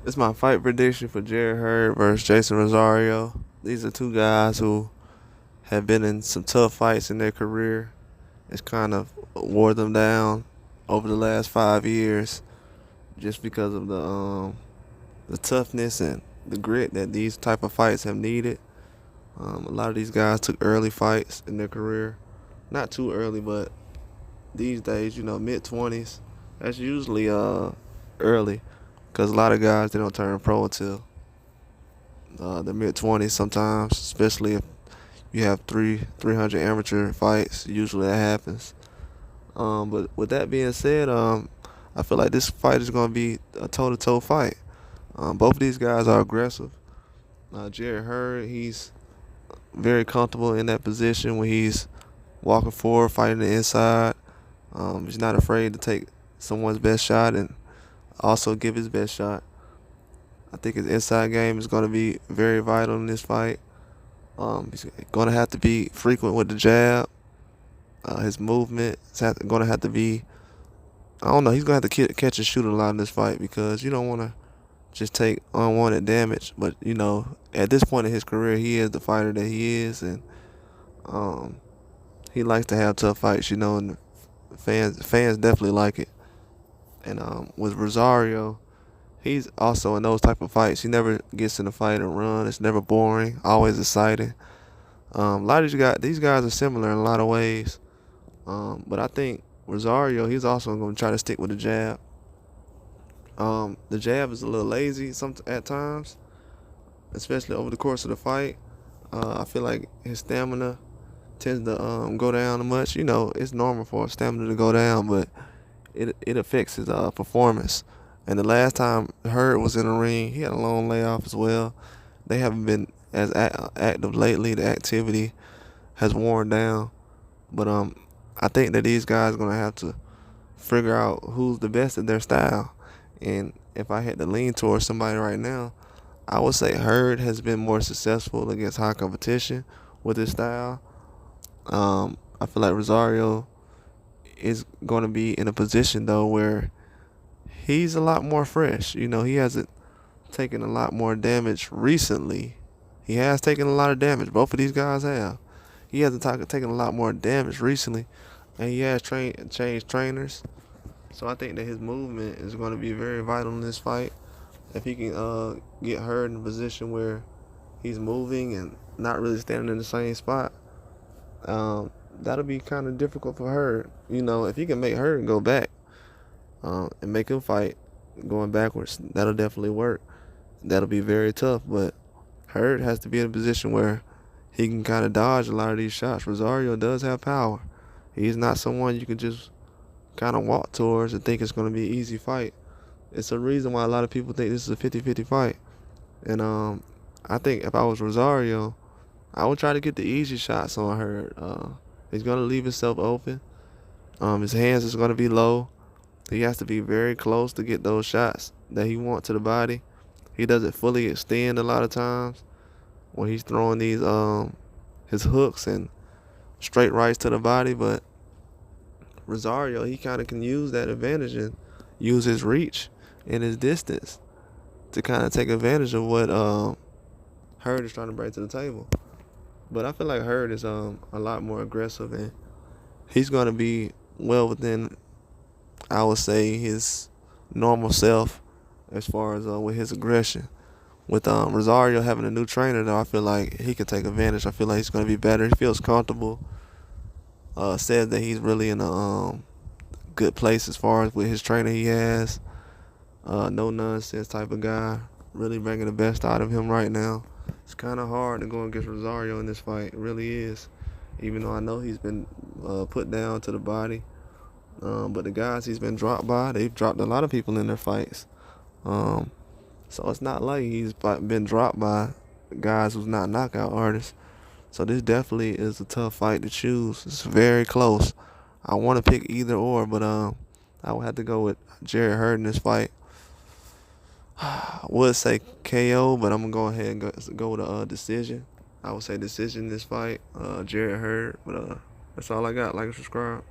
It's my fight prediction for Jarrett Hurd versus Jeison Rosario. These are two guys who have been in some tough fights in their career. It's kind of wore them down over the last 5 years just because of the toughness and the grit that these type of fights have needed. A lot of these guys took early fights in their career, not too early, but these days, mid 20s. That's usually early, because a lot of guys they don't turn pro until the mid 20s sometimes, especially if you have 300 amateur fights. Usually that happens. But with that being said, I feel like this fight is going to be a toe-to-toe fight. Both of these guys are aggressive. Jarrett Hurd, he's very comfortable in that position when he's walking forward, fighting the inside. He's not afraid to take someone's best shot and also give his best shot. I think his inside game is going to be very vital in this fight. He's going to have to be frequent with the jab. His movement is going to have to be, I don't know, he's going to have to catch and shoot a lot in this fight, because you don't want to just take unwanted damage. But, at this point in his career, he is the fighter that he is, and he likes to have tough fights, and fans definitely like it. And with Rosario, he's also in those type of fights. He never gets in a fight and run. It's never boring, always exciting. A lot of these guys are similar in a lot of ways. But I think Rosario, he's also going to try to stick with the jab. The jab is a little lazy at times, especially over the course of the fight. I feel like his stamina tends to go down much. It's normal for stamina to go down, but it affects his performance. And the last time Hurd was in the ring, he had a long layoff as well. They haven't been as active lately. The activity has worn down. But I think that these guys are going to have to figure out who's the best at their style. And if I had to lean towards somebody right now, I would say Hurd has been more successful against high competition with his style. I feel like Rosario is going to be in a position, though, where he's a lot more fresh. He hasn't taken a lot more damage recently. He has taken a lot of damage. Both of these guys have. He hasn't taken a lot more damage recently, and he has changed trainers. So I think that his movement is going to be very vital in this fight. If he can get Hurd in a position where he's moving and not really standing in the same spot, that'll be kind of difficult for Hurd. If he can make Hurd go back and make him fight going backwards, that'll definitely work. That'll be very tough, but Hurd has to be in a position where he can kind of dodge a lot of these shots. Rosario does have power. He's not someone you can just kind of walk towards and think it's going to be an easy fight. It's a reason why a lot of people think this is a 50-50 fight. And I think if I was Rosario, I would try to get the easy shots on Hurd. He's going to leave himself open. His hands is going to be low. He has to be very close to get those shots that he wants to the body. He doesn't fully extend a lot of times when he's throwing these his hooks and straight rights to the body. But Rosario, he kind of can use that advantage and use his reach and his distance to kind of take advantage of what Hurd is trying to bring to the table. But I feel like Hurd is a lot more aggressive, and he's going to be well within, I would say, his normal self as far as with his aggression. With Rosario having a new trainer, though, I feel like he can take advantage. I feel like he's going to be better. He feels comfortable. Says that he's really in a good place as far as with his trainer he has. No nonsense type of guy. Really bringing the best out of him right now. It's kind of hard to go against Rosario in this fight. It really is. Even though I know he's been put down to the body. But the guys he's been dropped by, they've dropped a lot of people in their fights. So it's not like he's been dropped by guys who's not knockout artists. So this definitely is a tough fight to choose. It's very close. I want to pick either or, but I would have to go with Jarrett Hurd in this fight. I would say KO, but I'm going to go ahead and go with a decision. I would say decision in this fight, Jarrett Hurd. But that's all I got. Like and subscribe.